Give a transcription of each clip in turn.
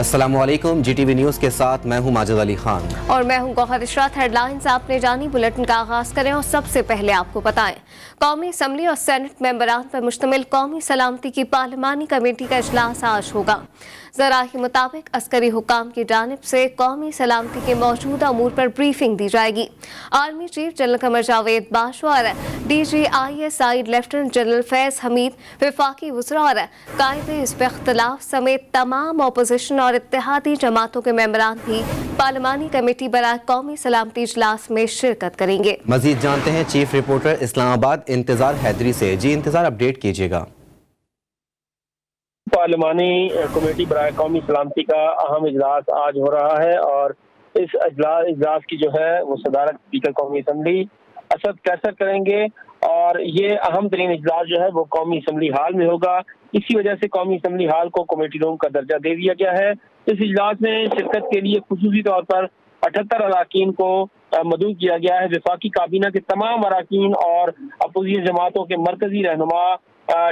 अस्सलामुअलैकुम, GTV news के साथ मैं हूं माजिद अली खान और मैं हूं गौहर इशरात। हेडलाइंस आपने जानी, बुलेटिन का आगाज करें और सबसे पहले आपको बताएं, कौमी असम्बली और सेनेट मेंबरान पर मुश्तमिल कौमी सलामती की पार्लिमानी कमेटी का इजलास आज होगा। ज़राए के मुताबिक अस्करी हुकाम की जानिब से कौमी सलामती के मौजूदा अमूर पर ब्रीफिंग दी जाएगी। Army chief general Qamar Javed Bajwa और DGISI lieutenant general Faiz Hamid, वफाकी वज़रा और कायदे हिज़्ब इख्तिलाफ समेत तमाम अपोजिशन और इत्तेहादी जमातों के मेंबरान भी पार्लिमानी कमेटी बराए कौमी सलामती इजलास में शिरकत करेंगे। मजीद जानते हैं चीफ रिपोर्टर इस्लामाबाद इंतजार हैदरी से। जी इंतजार, अपडेट कीजिएगा। पार्लिमानी कमेटी बराए कौमी सलामती का अहम इजलास आज हो रहा है और इस इजलास की जो है वो सदारत स्पीकर कौमी असम्बली असद कैसर करेंगे और ये अहम तरीन इजलास जो है वो कौमी असम्बली हाल में होगा। इसी वजह से कौमी असम्बली हाल को कमेटी रूम का दर्जा दे दिया गया है। इस इजलास में शिरकत के लिए खुसूसी तौर पर 78 अरकान को मदऊ किया गया है। वफाकी काबीना के तमाम अरकान और अपोजिशन जमातों के मरकजी रहनुमा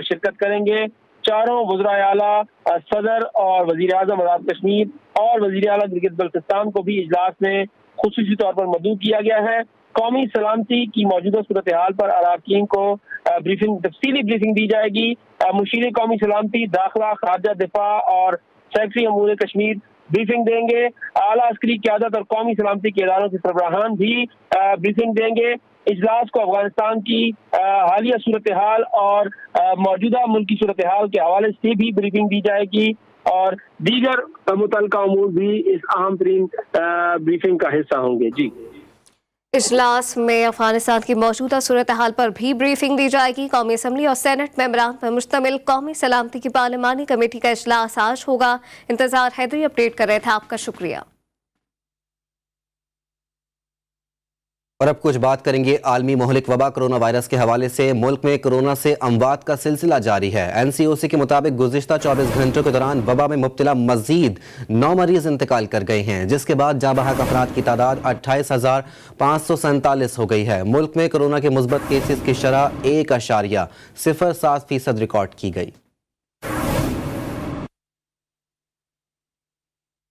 शिरकत करेंगे। चारों वज़राए आला, सदर और वज़ीर आज़म आज़ाद कश्मीर और वज़ीर आला गिलगित बल्तिस्तान को भी इजलास में खुसूसी तौर पर मदऊ किया गया है। कौमी सलामती की मौजूदा सूरत हाल पर अरकान को तफसीली ब्रीफिंग दी जाएगी। मुशीर कौमी सलामती, दाखिला, खारजा, दिफा और सेक्रेटरी अमूर कश्मीर ब्रीफिंग देंगे। आला अस्करी क़यादत और कौमी सलामती के इदारों के सरबराहान भी ब्रीफिंग देंगे। इजलास को अफगानिस्तान की हालिया सूरत हाल और मौजूदा मुल्की सूरत हाल के हवाले से भी ब्रीफिंग दी जाएगी और दीगर मुतल्लिका अमूर भी इस अहम तरीन ब्रीफिंग का हिस्सा होंगे। जी, इजलास में अफगानिस्तान की मौजूदा सूरत हाल पर भी ब्रीफिंग दी जाएगी। कौमी असम्बली और सेनेट मेंबरान पर मुश्तमिल कौमी सलामती की पार्लिमानी कमेटी का इजलास आज होगा। इंतजार हैदरी अपडेट कर रहे थे, आपका शुक्रिया। और अब कुछ बात करेंगे आलमी मोहलिक वबा कोरोना वायरस के हवाले से। मुल्क में कोरोना से अमवात का सिलसिला जारी है। NCOC के मुताबिक गुज़िश्ता 24 घंटों के दौरान वबा में मुब्तला मजीद 9 मरीज इंतकाल कर गए हैं, जिसके बाद जाबहक अफराद की तादाद 28,547 हो गई है। मुल्क में कोरोना के मुस्बत केसेस की शरह 1.07% रिकॉर्ड की गई।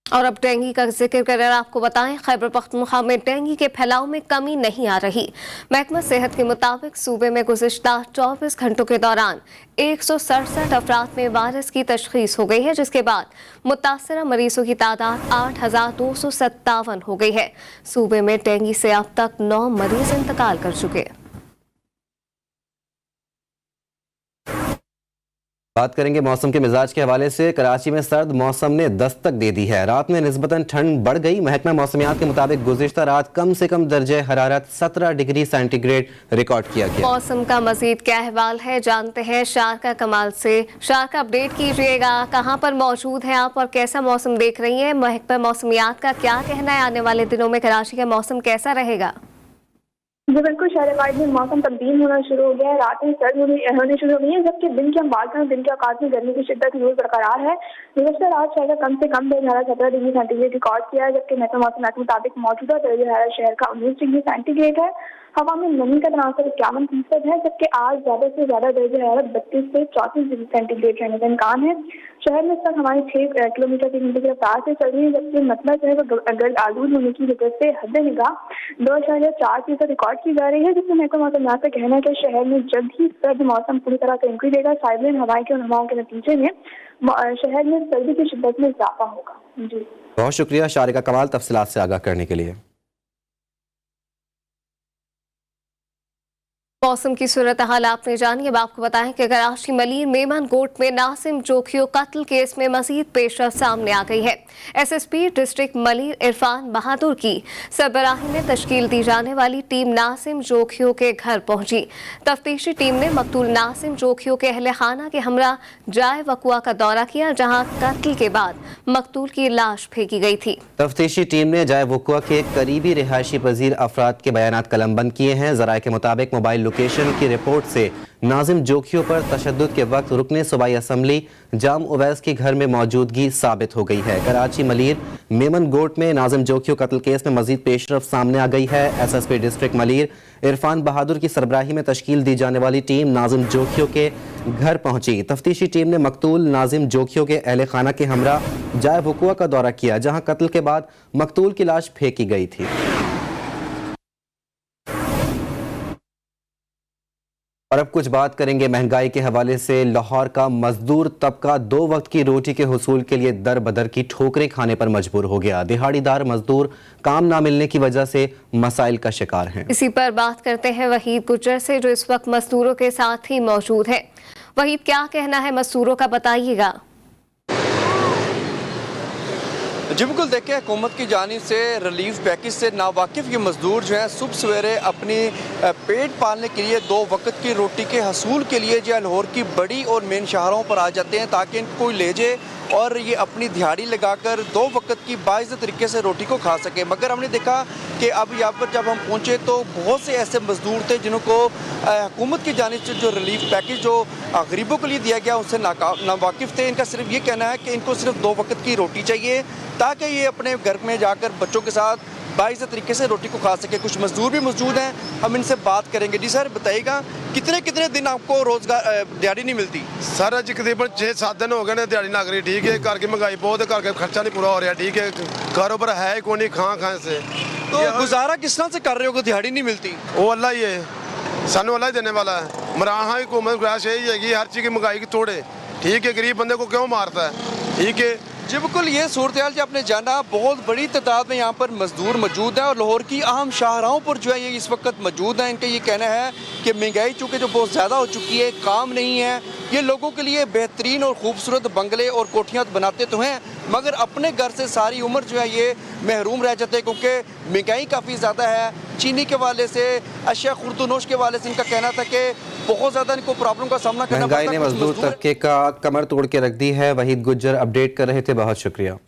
और अब डेंगू का जिक्र कर आपको बताएं, खैबर पख्तूनख्वा में डेंगू के फैलाव में कमी नहीं आ रही। महकमा सेहत के मुताबिक सूबे में गुज़िश्ता 24 घंटों के दौरान 167 अफराद में वायरस की तशखीस हो गई है, जिसके बाद मुतासरा मरीजों की तादाद 8,257 हो गई है। सूबे में डेंगू से अब तक 9 मरीज इंतकाल कर चुके। बात करेंगे मौसम के मिजाज के हवाले से। कराची में सर्द मौसम ने दस्तक दे दी है। रात में निस्बतन ठंड बढ़ गई। महकमा मौसमियात के मुताबिक गुज़िश्ता रात कम से कम दर्जे हरारत 17 डिग्री सेंटीग्रेड रिकॉर्ड किया गया। मौसम का मजीद क्या अहवाल है, जानते हैं शारका कमाल से। शारका, अपडेट कीजिएगा, कहाँ पर मौजूद हैं आप और कैसा मौसम देख रही हैं? महकमा मौसमियात का क्या कहना है, आने वाले दिनों में कराची का मौसम कैसा रहेगा? जी बिल्कुल, शहर में मौसम तब्दील होना शुरू हो गया है। रातें सर्द होने शुरू हो गई है, जबकि दिन के हम बात करें, दिन के औकात में गर्मी की शिद्दत रोज बरकरार है। गुज़श्ता रात शहर का कम से कम दर्जा हरारत 17 डिग्री सेंटीग्रेड रिकॉर्ड किया है, जबकि महकमा मौसमियात के मुताबिक मौजूदा दर्जा हरारत शहर का 19 डिग्री सेंटीग्रेड है। हवा में नमी का तनासर 51% है, जबकि आज ज्यादा से ज्यादा दर्जा हरारत 32 से 34 डिग्री सेंटीग्रेड रहने का इम्कान है। शहर में इस वक्त हमारी 6 किलोमीटर की घंटे की रफ्तार से चल रही है, जबकि मतलब जो है वो गर्द आलूद होने की वजह से हद निगाह 2.4% रिकॉर्ड की जा रही है, जिसमें महकमा मौसमियात का कहना है कि शहर में जल्द ही सर्द मौसम पूरी तरह से इंक्री देगा। साइबेरियन हवाएं के हवाओं के नतीजे में शहर में सर्दी की शिद्दत में इजाफा होगा। जी, बहुत शुक्रिया शारिका कमाल तफसीलात से आगाह करने के लिए। मौसम की सूरत हाल आपने जानी। अब आपको बताएं कि कराची मलिर मेमन गोट में नासिम जोखियो कत्ल केस में मजीद पेशरफ सामने आ गई है। SSP डिस्ट्रिक्ट मलिर इरफान बहादुर की सरबराही में तश्कील दी जाने वाली टीम नासिम जोखियो के घर पहुंची। तफ्तीशी टीम ने मकतूल नासिम जोखियो के अहले खाना के हमरा जाए वकुआ का दौरा किया, जहां कत्ल के बाद मकतूल की लाश फेंकी गई थी। तफ्तीशी टीम ने जाए वकुआ के करीबी रिहायशी पजीर अफराद के बयानात कलमबंद किए हैं। ज़राए के मुताबिक मोबाइल लोकेशन की रिपोर्ट से नाजिम जोखियों पर तशद्दुद के वक्त रुकने सूबाई असम्बली जाम उवैस के घर में मौजूदगी साबित हो गई है। कराची मलीर मेमन गोट में नाजिम जोखियों कत्ल केस में मजीद पेशरफ सामने आ गई है। SSP डिस्ट्रिक्ट मलीर इरफान बहादुर की सरबराही में तश्कील दी जाने वाली टीम नाजिम जोखियों के घर पहुंची। तफ्तीशी टीम ने मकतूल नाजिम जोखियों के अहले खाना के हमरा जाए वकुआ का दौरा किया, जहां कत्ल के बाद मकतूल की लाश फेंकी गई थी। और अब कुछ बात करेंगे महंगाई के हवाले से। लाहौर का मजदूर तबका 2 वक्त की रोटी के हुसूल के लिए दर बदर की ठोकरें खाने पर मजबूर हो गया। दिहाड़ीदार मजदूर काम ना मिलने की वजह से मसाइल का शिकार हैं। इसी पर बात करते हैं वहीद गुज्जर से, जो इस वक्त मजदूरों के साथ ही मौजूद है। वहीद, क्या कहना है मजदूरों का, बताइएगा। जी बिल्कुल, देखिए हुकूमत की जानिब से रिलीफ पैकेज से नावाकिफ़ ये मज़दूर जो हैं सुबह सवेरे अपनी पेट पालने के लिए 2 वक्त की रोटी के हसूल के लिए जो है लाहौर की बड़ी और मेन शहरों पर आ जाते हैं ताकि इनको कोई ले जाए और ये अपनी दिहाड़ी लगाकर 2 वक्त की बाइज़्ज़त तरीके से रोटी को खा सके। मगर हमने देखा कि अब यहाँ पर जब हम पहुँचे तो बहुत से ऐसे मज़दूर थे जिनको हुकूमत की जानिब से जो रिलीफ पैकेज जो गरीबों के लिए दिया गया उससे नावाकिफ़ थे। इनका सिर्फ ये कहना है कि इनको सिर्फ 2 वक्त की रोटी चाहिए ताकि ये अपने घर में जाकर बच्चों के साथ बाइज़्ज़त तरीके से रोटी को खा सके। कुछ मजदूर भी मौजूद हैं, हम इनसे बात करेंगे। जी सर, बताइएगा कितने कितने दिन आपको रोजगार दिहाड़ी नहीं मिलती? सर अज तकरीबन 6-7 दिन हो गए ने दिहाड़ी लग रही। ठीक है, घर की महंगाई बहुत है, घर का खर्चा नहीं पूरा हो रहा। ठीक है, कारोबार है ही कौन, खां से तो गुजारा किस तरह से कर रहे हो कि दिहाड़ी नहीं मिलती? वो अल्लाह ही है, सानू अल्लाह ही देने वाला है। मराहा हुकूमत प्रयास यही है कि हर चीज़ की महंगाई की तोड़े। ठीक है, गरीब बंदे को क्यों मारता है? ठीक है जी बिल्कुल, ये सूरत हाल जो आपने जाना, बहुत बड़ी तादाद में यहाँ पर मजदूर मौजूद हैं और लाहौर की अहम शाहराहों पर जो है ये इस वक्त मौजूद हैं। इनका ये कहना है कि महंगाई चूँकि जो बहुत ज़्यादा हो चुकी है, काम नहीं है। ये लोगों के लिए बेहतरीन और खूबसूरत बंगले और कोठियाँ बनाते तो हैं मगर अपने घर से सारी उम्र जो है ये महरूम रह जाते हैं क्योंकि महंगाई काफ़ी ज़्यादा है। चीनी के वाले से, अशिया खुर्दनोश के वाले से इनका कहना था कि बहुत ज़्यादा इनको प्रॉब्लम का सामना करना पड़ता है। महंगाई ने मजदूर तबके का कमर तोड़ के रख दी है। वहीद गुज्जर अपडेट कर रहे थे, बहुत शुक्रिया।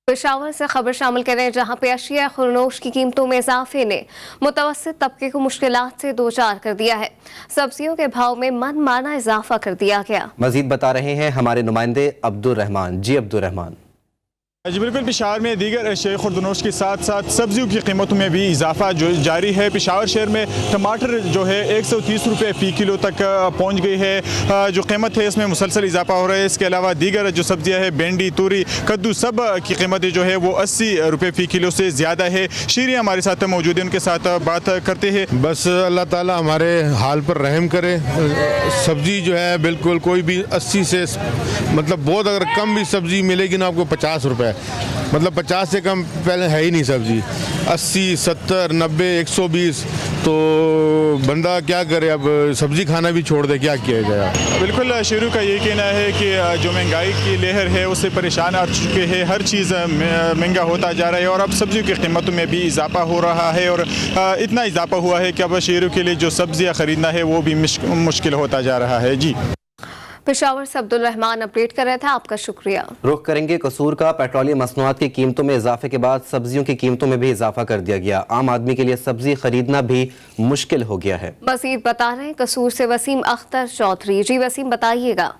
पेशावर से खबर शामिल करें, जहां पे अशिया खुर्दनोश की कीमतों में इजाफे ने मुतवस्सित तबके को मुश्किलात से दो चार कर दिया है। सब्जियों के भाव में मनमाना इजाफा कर दिया गया। मजीद बता रहे हैं हमारे नुमाइंदे अब्दुल रहमान। जी अब्दुल रहमान। जी बिल्कुल, पेशावर में दीगर अशिया खुर्दनोश के साथ साथ सब्जियों की कीमतों में भी इजाफा जो जारी है। पेशावर शहर में टमाटर जो है 130 रुपये फ़ी किलो तक पहुंच गई है। जो कीमत है इसमें मुसलसल इजाफा हो रहा है। इसके अलावा दीगर जो सब्जियां हैं, भिंडी, तूरी, कद्दू, सब की कीमतें जो है वो 80 रुपये फ़ी किलो से ज़्यादा है। शीरी हमारे साथ मौजूद है, उनके साथ बात करते हैं। बस अल्लाह ताला हमारे हाल पर रहम करे। सब्जी जो है बिल्कुल कोई भी 80 से मतलब बहुत अगर कम भी सब्जी मिलेगी ना आपको 50 रुपये, मतलब 50 से कम पहले है ही नहीं सब्जी। 80, 70, 90, 120, तो बंदा क्या करे, अब सब्जी खाना भी छोड़ दे, क्या किया जाए। बिल्कुल, शुरू का ये कहना है कि जो महंगाई की लहर है उससे परेशान आ चुके हैं। हर चीज़ महंगा होता जा रहा है और अब सब्जियों की कीमतों में भी इजाफा हो रहा है और इतना इजाफा हुआ है कि अब शहरों के लिए जो सब्जियाँ ख़रीदना है वो भी मुश्किल होता जा रहा है। जी, पेशावर से अब्दुल रहमान अपडेट कर रहे थे, आपका शुक्रिया। रुख करेंगे कसूर का। पेट्रोलियम मसनूआत की कीमतों में इजाफे के बाद सब्जियों की कीमतों में भी इजाफा कर दिया गया। आम आदमी के लिए सब्जी खरीदना भी मुश्किल हो गया है। मजीद बता रहे हैं कसूर से वसीम अख्तर चौधरी। जी वसीम, बताइएगा।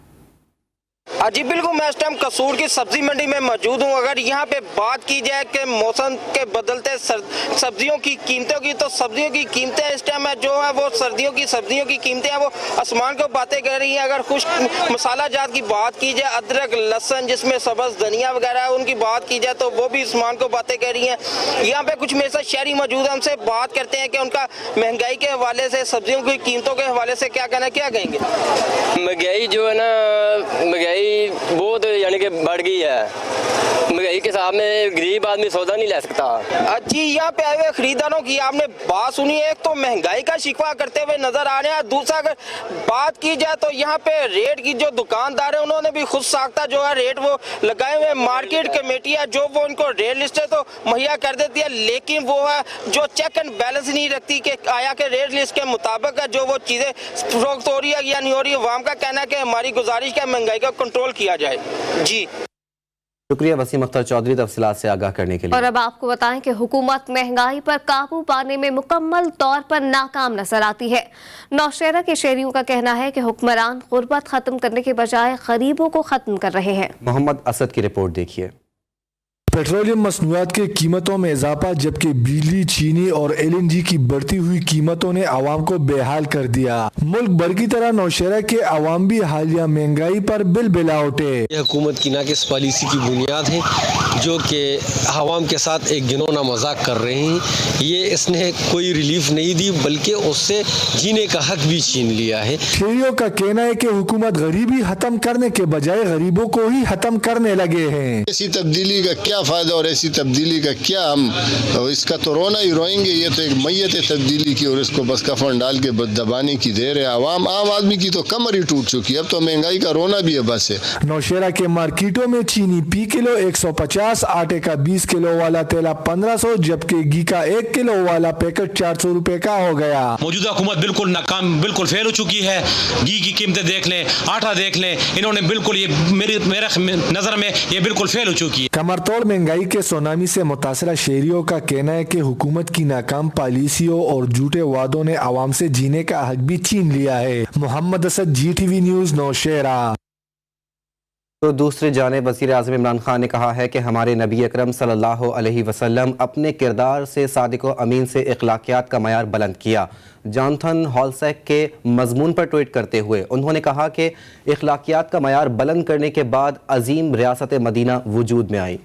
जी बिल्कुल, मैं इस टाइम कसूर की सब्जी मंडी में मौजूद हूँ। अगर यहाँ पे बात की जाए कि मौसम के बदलते सब्जियों की कीमतों की, तो सब्जियों की कीमतें इस टाइम जो है वो सर्दियों की सब्जियों की कीमतें हैं वो आसमान को बातें कर रही हैं। अगर खुश्क मसाला जात की बात की जाए, अदरक, लहसुन, जिसमें सब्ज़ धनिया वगैरह है, उनकी बात की जाए तो वो भी आसमान को बातें कर रही हैं। यहाँ पे कुछ मेरे साथ शहरी मौजूद हैं, हमसे बात करते हैं कि उनका महंगाई के हवाले से, सब्जियों की कीमतों के हवाले से क्या कहना, क्या कहेंगे? महंगाई जो है ना, महंगाई बहुत यानी कि बढ़ गई है। महंगाई के हिसाब में गरीब आदमी सौदा नहीं ले सकता। जी, यहाँ पे आए हुए खरीदारों की आपने बात सुनी है। एक तो महंगाई का शिकवा करते हुए नजर आ रहे हैं, दूसरा अगर बात की जाए तो यहाँ पे रेट की जो दुकानदार है उन्होंने भी खुद साख्ता जो है रेट वो लगाए हुए। मार्केट कमेटी है जो वो उनको रेट लिस्ट तो मुहैया कर देती है, लेकिन वो है जो चेक एंड बैलेंस नहीं रखती कि आया के रेट लिस्ट के मुताबिक है जो वो चीजें फरोख्त हो रही है या नहीं हो रही है। अवाम का कहना है कि हमारी गुजारिश है महंगाई का कंट्रोल किया जाए। जी। शुक्रिया वसीम अख्तर चौधरी तफसीलात से आगाह करने के लिए। और अब आपको बताएं कि हुकूमत महंगाई पर काबू पाने में मुकम्मल तौर पर नाकाम नजर आती है। नौशहरा के शहरियों का कहना है कि हुक्मरान गुर्बत खत्म करने के बजाय गरीबों को खत्म कर रहे हैं। मोहम्मद असद की रिपोर्ट देखिए। पेट्रोलियम मसनूआत के कीमतों में इजाफा, जबकि बिजली, चीनी और LNG की बढ़ती हुई कीमतों ने आवाम को बेहाल कर दिया। मुल्क भर की तरह नौशहरा के आवाम भी हालिया महंगाई पर बिल बिला उठे। यह हुकूमत की नाकिस पॉलिसी की बुनियाद है, जो कि आवाम के साथ एक घिनौना मजाक कर रहे हैं। ये इसने कोई रिलीफ नहीं दी, बल्कि उससे जीने का हक भी छीन लिया है। शहरियों का कहना है कि हुकूमत गरीबी खत्म करने के बजाय गरीबों को ही खत्म करने लगे हैं। ऐसी तब्दीली का क्या फायदा और ऐसी तब्दीली का क्या, हम इसका तो रोना ही रोएंगे। ये तो एक मैयत है तब्दीली की, और इसको बस कफन डाल के दबाने की देर है। आम आदमी की तो कमर ही टूट चुकी है। अब तो महंगाई का रोना भी है बस है। नौशहरा के मार्केटों में चीनी फी किलो 150, आटे का 20 किलो वाला तेला 1500, जबकि घी का 1 किलो वाला पैकेट 400 रुपए का हो गया। मौजूदा हुकूमत बिल्कुल नाकाम, बिल्कुल फेल हो चुकी है। घी की कीमतें देख लें, आटा देख लें, इन्होंने बिल्कुल, ये मेरे नजर में ये बिल्कुल फेल हो चुकी है। कमरतोड़ महंगाई के सुनामी से मुतासरा शहरियों का कहना है कि हुकूमत की नाकाम पॉलिसियों और झूठे वादों ने आवाम से जीने का हक भी छीन लिया है। Mohammad Asad, GTV news, Nowshera. तो दूसरी जानिब वज़ीर आज़म इमरान खान ने कहा है कि हमारे नबी अकरम सल्लल्लाहु अलैहि वसल्लम अपने किरदार से सादिक व अमीन से इखलाकियात का मयार बुलंद किया। जॉनथन हॉलसैक के मजमून पर ट्वीट करते हुए उन्होंने कहा कि इखलाकियात का मयार बुलंद करने के बाद अजीम रियासत मदीना वजूद में आई।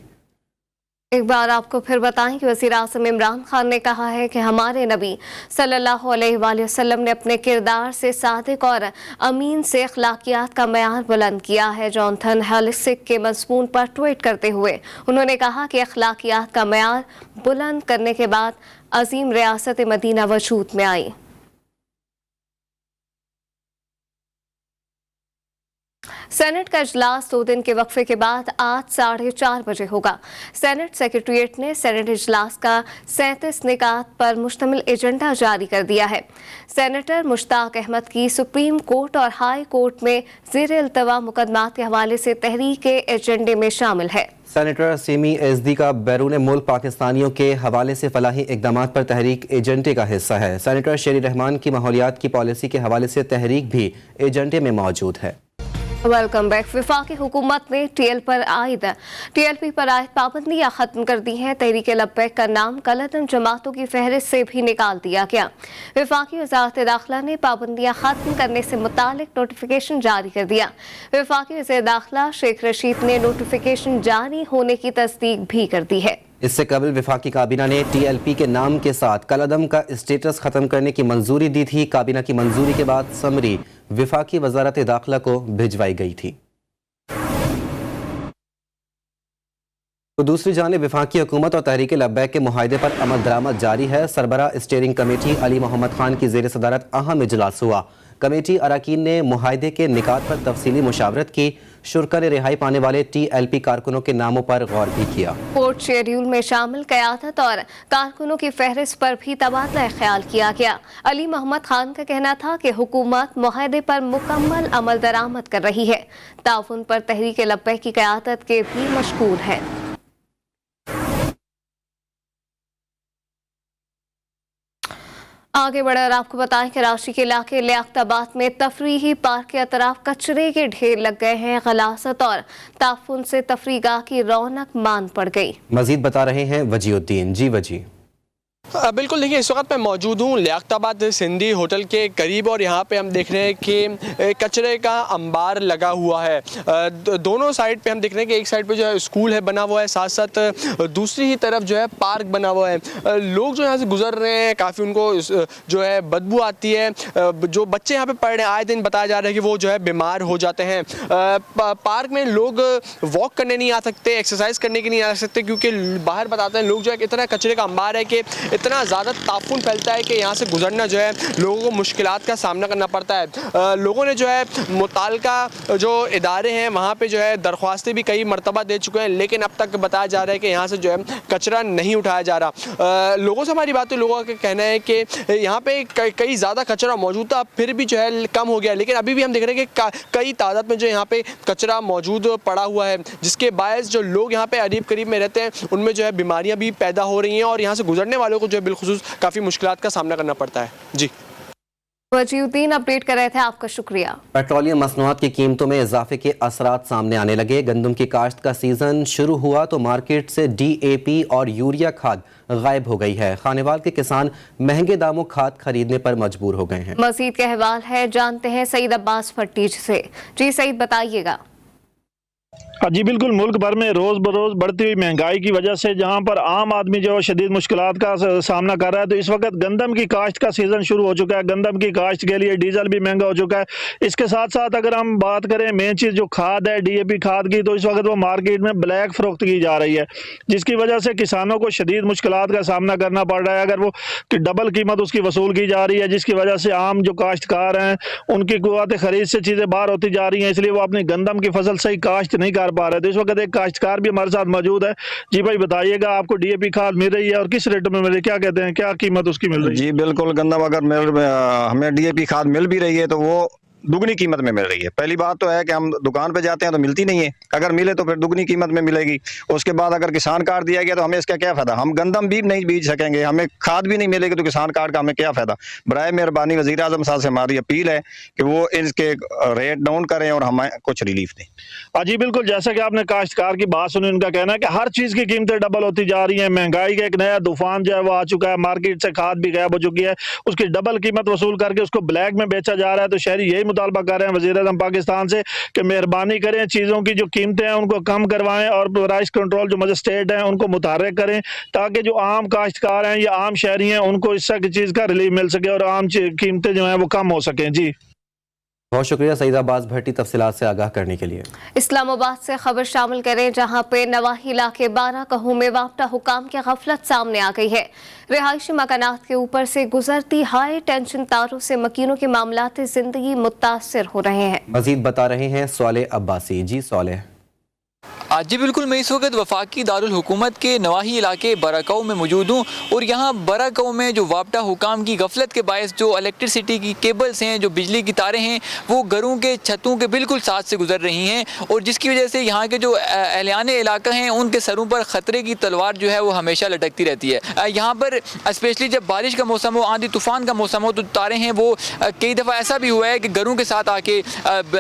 एक बार आपको फिर बताएं कि वज़ीर आज़म इमरान खान ने कहा है कि हमारे नबी सल्लल्लाहु अलैहि वसल्लम ने अपने किरदार से सादिक और अमीन से अखलाकियात का मयार बुलंद किया है। जॉनथन हॉलसैक के मजमून पर ट्वीट करते हुए उन्होंने कहा कि अखलाकियात का मयार बुलंद करने के बाद अजीम रियासत मदीना वजूद में आई। सेनेट का इजलास 2 दिन के वक्फे के बाद आज 4:30 बजे होगा। सेनेट सेक्रेटरीट ने सेनेट इजलास का 37 निकात पर मुश्तमिल एजेंडा जारी कर दिया है। सेनेटर मुश्ताक अहमद की सुप्रीम कोर्ट और हाई कोर्ट में ज़ेर इल्तवा मुकदमात के हवाले से तहरीक एजेंडे में शामिल है। सेनेटर सीमी एजदी का बैरून मुल्क पाकिस्तानियों के हवाले से फलाही इकदाम पर तहरीक एजेंडे का हिस्सा है। सेनेटर शेरी रहमान की माहौलियात की पॉलिसी के हवाले से तहरीक भी एजेंडे में मौजूद है। Welcome back. वफाकी हुकूमत ने TLP पर आयद पाबंदियाँ खत्म कर दी हैं। तहरीक लब्बैक का नाम कलअदम जमातों की फहरिस्त से भी निकाल दिया गया। वफाकी वज़ारत दाखिला ने पाबंदियाँ खत्म करने से मुतालिक नोटिफिकेशन जारी कर दिया। वफाकी वज़ीर दाखिला शेख रशीद ने नोटिफिकेशन जारी होने की तस्दीक भी कर दी है। इससे कबल वफाकी काबीना ने TLP के नाम के साथ कलअदम का स्टेटस खत्म करने की मंजूरी दी थी। काबीना की मंजूरी के बाद समरी वफाकी वजारत दाखिला को भिजवाई गई थी। तो दूसरी जानिब वफाकी हुकूमत और तहरीक लब्बैक के मुआहदे पर अमल दरामद जारी है। सरबरा स्टीयरिंग कमेटी अली मोहम्मद खान की ज़ेर सदारत अहम इजलास हुआ। कमेटी अरकान ने मुआहदे के निकात पर तफसीली मुशावरत की। शुरा ने रिहाई पाने वाले TLP कारकुनों के नामों पर गौर भी किया। कोर्ट शेड्यूल में शामिल क़यादत और कारकुनों की फहरिस्त पर भी तबादला ख्याल किया गया। अली मोहम्मद खान का कहना था कि हुकूमत मुआहदे पर मुकम्मल अमल दरामद कर रही है। ताउन पर तहरीक लब्बैक की क़यादत के भी मशकूर है। आगे बढ़कर आपको बताएं कि कराची के इलाके लियाकताबाद में तफरीही पार्क के अतराफ कचरे के ढेर लग गए हैं। गलासत और ताफुन से तफरीगाह की रौनक मान पड़ गई। मजीद बता रहे हैं वजीउद्दीन। जी वजी। बिल्कुल, देखिए इस वक्त मैं मौजूद हूँ लियाकताबाद सिंधी होटल के करीब और यहाँ पे हम देख रहे हैं कि कचरे का अंबार लगा हुआ है। दोनों साइड पे हम देख रहे हैं कि एक साइड पे जो है स्कूल है बना हुआ है, साथ साथ दूसरी ही तरफ जो है पार्क बना हुआ है। लोग जो यहाँ से गुजर रहे हैं, काफ़ी उनको जो है बदबू आती है। जो बच्चे यहाँ पे पढ़ रहे हैं आए दिन बताया जा रहा है कि वो जो है बीमार हो जाते हैं। पार्क में लोग वॉक करने नहीं आ सकते, एक्सरसाइज करने के नहीं आ सकते, क्योंकि बाहर बताते हैं लोग जो है इतना कचरे का अंबार है कि इतना ज़्यादा ताफुन फैलता है कि यहाँ से गुजरना जो है लोगों को मुश्किलात का सामना करना पड़ता है। लोगों ने जो है मुताल्लिका जो इदारे हैं वहाँ पे जो है दरख्वास्तें भी कई मरतबा दे चुके हैं, लेकिन अब तक बताया जा रहा है कि यहाँ से जो है कचरा नहीं उठाया जा रहा। लोगों से हमारी बात, लोगों का कहना है कि यहाँ पे कई ज़्यादा कचरा मौजूद था, फिर भी जो है कम हो गया, लेकिन अभी भी हम देख रहे हैं कि कई तादाद में जो यहाँ पे कचरा मौजूद पड़ा हुआ है, जिसके बायस जो लोग यहाँ पे अरीब करीब में रहते हैं उनमें जो है बीमारियाँ भी पैदा हो रही हैं और यहाँ से गुजरने वालों को जो है बिलखुसूस काफ़ी मुश्किलात का सामना करना पड़ता है। जी वजीउद्दीन अपडेट कर रहे थे, आपका शुक्रिया। पेट्रोलियम मसनूआत की कीमतों में इजाफे के असरात सामने आने लगे। गंदम की काश्त का सीजन शुरू हुआ तो मार्केट से DAP और यूरिया खाद गायब हो गई है। खानेवाल के किसान महंगे दामों खाद खरीदने पर मजबूर हो गए हैं। मजीद के अहवाल है, जानते हैं सईद अब्बास भट्टीज से। जी सईद, बताइएगा। जी बिल्कुल, मुल्क भर में रोज़ बरोज़ बढ़ती हुई महंगाई की वजह से जहां पर आम आदमी जो शदीद मुश्किलात का सामना कर रहा है, तो इस वक्त गंदम की काश्त का सीज़न शुरू हो चुका है। गंदम की काश्त के लिए डीजल भी महंगा हो चुका है। इसके साथ साथ अगर हम बात करें मेन चीज़ जो खाद है DAP खाद की, तो इस वक्त वो मार्केट में ब्लैक फरोख्त की जा रही है, जिसकी वजह से किसानों को शदीद मुश्किलात का सामना करना पड़ रहा है। अगर वो डबल कीमत उसकी वसूल की जा रही है, जिसकी वजह से आम जो काश्तकार हैं उनकी कुव्वत खरीद से चीज़ें बाहर होती जा रही हैं, इसलिए वो अपनी गंदम की फसल सही काश्त नहीं कर पा रहे। तो इस वक्त एक काश्तकार भी हमारे साथ मौजूद है। जी भाई, बताइएगा, आपको DAP खाद मिल रही है और किस रेट में मिल रही है, क्या कहते हैं, क्या कीमत उसकी मिल रही है? जी बिल्कुल, गंदम अगर हमें DAP खाद मिल भी रही है तो वो दुगनी कीमत में मिल रही है। पहली बात तो है कि हम दुकान पे जाते हैं तो मिलती नहीं है, अगर मिले तो फिर दुगनी कीमत में मिलेगी। उसके बाद अगर किसान कार्ड दिया गया तो हमें इसका क्या फ़ायदा, हम गंदम भी नहीं बीज सकेंगे, हमें खाद भी नहीं मिलेगी तो किसान कार्ड का हमें क्या फ़ायदा। बराए मेहरबानी वज़ीर आज़म साहब से हमारी अपील है कि वो इसके रेट डाउन करें और हमें कुछ रिलीफ दें। जी बिल्कुल, जैसा कि आपने काश्तकार की बात सुनी, उनका कहना है कि हर चीज़ की कीमतें डबल होती जा रही हैं। महंगाई का एक नया तूफान जो है वो आ चुका है, मार्केट से खाद भी गायब हो चुकी है, उसकी डबल कीमत वसूल करके उसको ब्लैक में बेचा जा रहा है। तो शहरी यही मुतालबा कर रहे हैं वज़ीर आज़म पाकिस्तान से कि मेहरबानी करें, चीज़ों की जो कीमतें हैं उनको कम करवाएं और प्राइस कंट्रोल जो मजिस्ट्रेट हैं उनको मुतहर्रिक करें, ताकि जो आम काश्तकार हैं या आम शहरी हैं उनको इस चीज़ का रिलीफ मिल सके और आम कीमतें जो हैं वो कम हो सकें। जी बहुत शुक्रिया सईद अब्बास भट्टी तफसीलात से आगाह करने के लिए। इस्लामाबाद से खबर शामिल करें, जहां पे नवाही इलाके 12 कहूं में वाफ्ता हुकाम की गफलत सामने आ गई है। रिहायशी मकानात के ऊपर से गुजरती हाई टेंशन तारों से मकीनों की मामलाती जिंदगी मुतासर हो रहे हैं। मजीद बता रहे हैं सौले अब्बासी। जी सौले। जी बिल्कुल, मैं इस वक्त वफाकी दारुल हुकूमत के नवाही इलाके बराकौ में मौजूद हूँ और यहाँ बराकौ में जो वापटा हुकाम की गफलत के बायस जो इलेक्ट्रिसिटी की केबल्स हैं, जो बिजली की तारें हैं, वो घरों के छतों के बिल्कुल साथ से गुजर रही हैं और जिसकी वजह से यहाँ के जो एहलियाने इलाका हैं उनके सरों पर ख़तरे की तलवार जो है वो हमेशा लटकती रहती है। यहाँ पर स्पेशली जब बारिश का मौसम हो, आंधी तूफ़ान का मौसम हो, तो तारें हैं वो कई दफ़ा ऐसा भी हुआ है कि घरों के साथ आके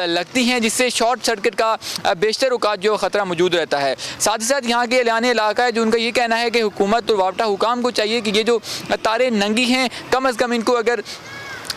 लगती हैं, जिससे शॉर्ट सर्किट का बेशतर औकात जो ख़तरा मौजूद रहता है। साथ ही साथ यहाँ के एलाने इलाका है जो उनका ये कहना है कि हुकूमत और वापटा हुकाम को चाहिए कि ये जो तारें नंगी हैं, कम अज़ कम इनको अगर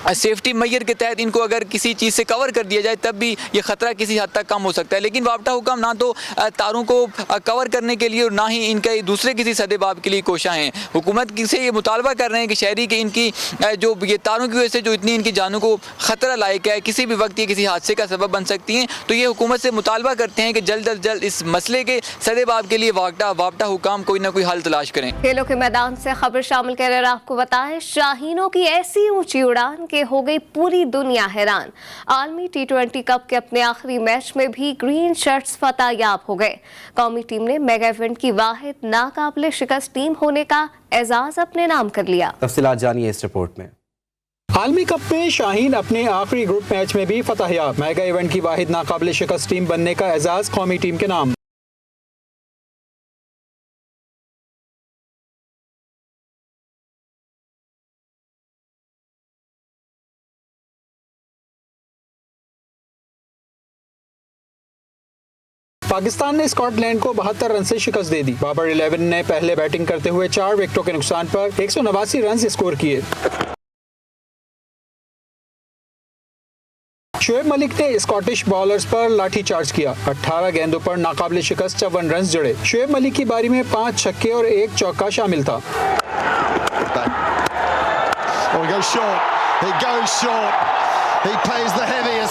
सेफ्टी मैयर के तहत इनको अगर किसी चीज़ से कवर कर दिया जाए तब भी ये ख़तरा किसी हद तक कम हो सकता है। लेकिन वापटा हुकाम ना तो तारों को कवर करने के लिए और ना ही इनके दूसरे किसी सदेबाब के लिए कोशा हैं। हुकूमत से ये मुतालबा कर रहे हैं कि शहरी के इनकी जो ये तारों की वजह से जो इतनी इनकी जानों को ख़तरा लायक है, किसी भी वक्त ये किसी हादसे का सबब बन सकती हैं। तो ये हुकूमत से मुतालबा करते हैं कि जल्द अज जल्द इस मसले के सदेबाब के लिए वापटा हुकाम कोई ना कोई हल तलाश करें। खेलों के मैदान से खबर शामिल कर आपको बताएं, शाहीनों की ऐसी ऊंची उड़ान हो गई पूरी दुनिया हैरान। आलमी T20 कप के अपने आखिरी मैच में भी ग्रीन शर्ट्स फतेहयाब हो गए। कौमी टीम ने मेगा इवेंट की वाहिद नाकाबिले शिकस्त टीम होने का एजाज अपने नाम कर लिया। तफसीलात जानिए इस रिपोर्ट में। आलमी कप में शाहीन अपने आखिरी ग्रुप मैच में भी फतेहयाब, मेगा इवेंट की वाहिद नाकाबिले शिकस्त टीम बनने का एजाज कौमी टीम के नाम। पाकिस्तान ने स्कॉटलैंड को 72 रन से शिकस्त दे दी। बाबर 11 ने पहले बैटिंग करते हुए 4 विकेटों के नुकसान पर 189 रन स्कोर किए। शोएब मलिक ने स्कॉटिश बॉलर्स पर लाठीचार्ज किया। 18 गेंदों पर नाकाबिले शिकस्त 54 रन जड़े। शोएब मलिक की बारी में 5 छक्के और 1 चौका शामिल था।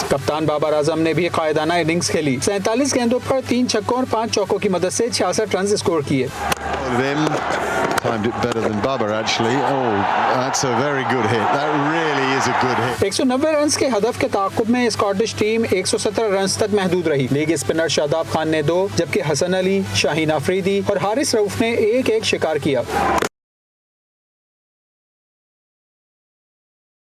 कप्तान बाबर आजम ने भी कायदाना इनिंग्स खेली। 47 गेंदों पर 3 छक्कों और 5 चौकों की मदद से 66 रन स्कोर किए। timed it better than Bubba actually. Oh, that's a very good hit. That really is a good hit. 190 run के हदफ के ताक़ुब में स्कॉटिश टीम 117 रन तक महदूद रही। लीग स्पिनर शादाब खान ने 2 जबकि हसन अली, शाहीन अफरीदी और हारिस रऊफ ने एक शिकार किया।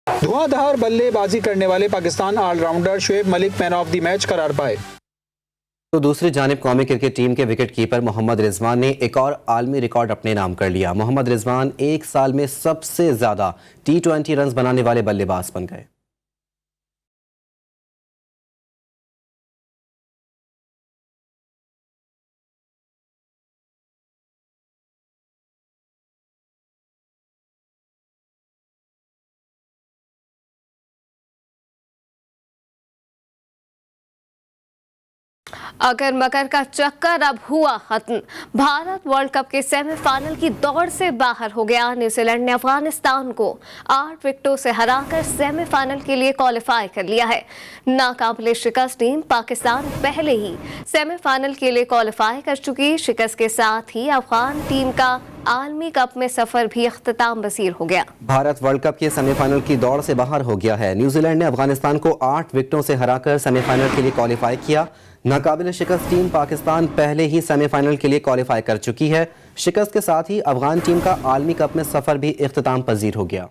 धुआंधार बल्लेबाजी करने वाले Pakistan all rounder Shoaib Malik man of the match करार पाए। तो दूसरी जानिब कौमी क्रिकेट टीम के विकेट कीपर मोहम्मद रिजवान ने एक और आलमी रिकॉर्ड अपने नाम कर लिया। मोहम्मद रिजवान एक साल में सबसे ज्यादा T20 रन बनाने वाले बल्लेबाज बन गए। अगर मकर का चक्कर अब हुआ खत्म, भारत वर्ल्ड कप के सेमीफाइनल की दौड़ से बाहर हो गया। न्यूजीलैंड ने अफगानिस्तान को 8 विकेटों से हराकर सेमीफाइनल के लिए क्वालिफाई कर लिया है। नाकाबिले शिकस्त टीम पाकिस्तान पहले ही सेमीफाइनल के लिए क्वालिफाई कर चुकी। शिकस्त के साथ ही अफगान टीम का आलमी कप में सफर भी अख्तिताम पसीर हो गया। भारत वर्ल्ड कप के सेमीफाइनल की दौड़ से बाहर हो गया है। न्यूजीलैंड ने अफगानिस्तान को 8 विकेटों से हराकर सेमीफाइनल के लिए क्वालिफाई किया। नाकाबिले शिकस्त टीम पाकिस्तान पहले ही सेमीफाइनल के लिए क्वालिफाई कर चुकी है। शिकस्त के साथ ही अफगान टीम का आलमी कप में सफर भी इख्तिताम पजीर हो गया।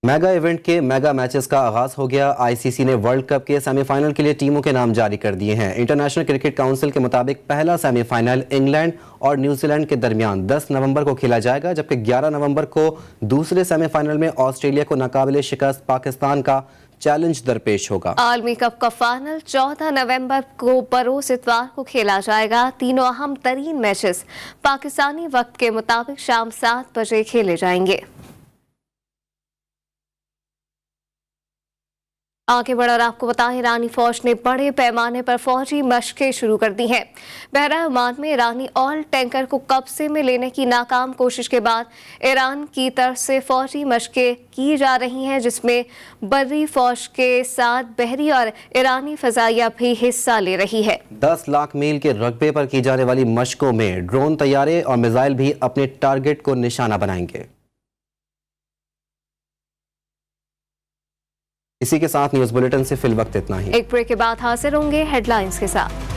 मेगा इवेंट के मेगा मैचेस का आगाज हो गया। आईसीसी ने वर्ल्ड कप के सेमीफाइनल के लिए टीमों के नाम जारी कर दिए हैं। इंटरनेशनल क्रिकेट काउंसिल के मुताबिक पहला सेमीफाइनल इंग्लैंड और न्यूजीलैंड के दरमियान 10 नवंबर को खेला जाएगा, जबकि 11 नवंबर को दूसरे सेमीफाइनल में ऑस्ट्रेलिया को नाकाबिले शिकस्त पाकिस्तान का चैलेंज दरपेश होगा। आलमी कप का फाइनल 14 नवंबर को बरोज इतवार को खेला जाएगा। तीनों अहम तरीन मैचेस पाकिस्तानी वक्त के मुताबिक शाम 7 बजे खेले जाएंगे। आगे बढ़कर आपको बताएं, ईरानी फौज ने बड़े पैमाने पर फौजी मशकें शुरू कर दी हैं। बहरा ओमान में ईरानी ऑयल टैंकर को कब्जे में लेने की नाकाम कोशिश के बाद ईरान की तरफ से फौजी मशकें की जा रही हैं, जिसमें बर्री फौज के साथ बहरी और ईरानी फजाइया भी हिस्सा ले रही है। 10 लाख मील के रकबे पर की जाने वाली मशकों में ड्रोन, तैयारे और मिसाइल भी अपने टारगेट को निशाना बनाएंगे। इसी के साथ न्यूज़ बुलेटिन से फिल वक्त इतना ही। एक ब्रेक के बाद हाजिर होंगे हेडलाइंस के साथ।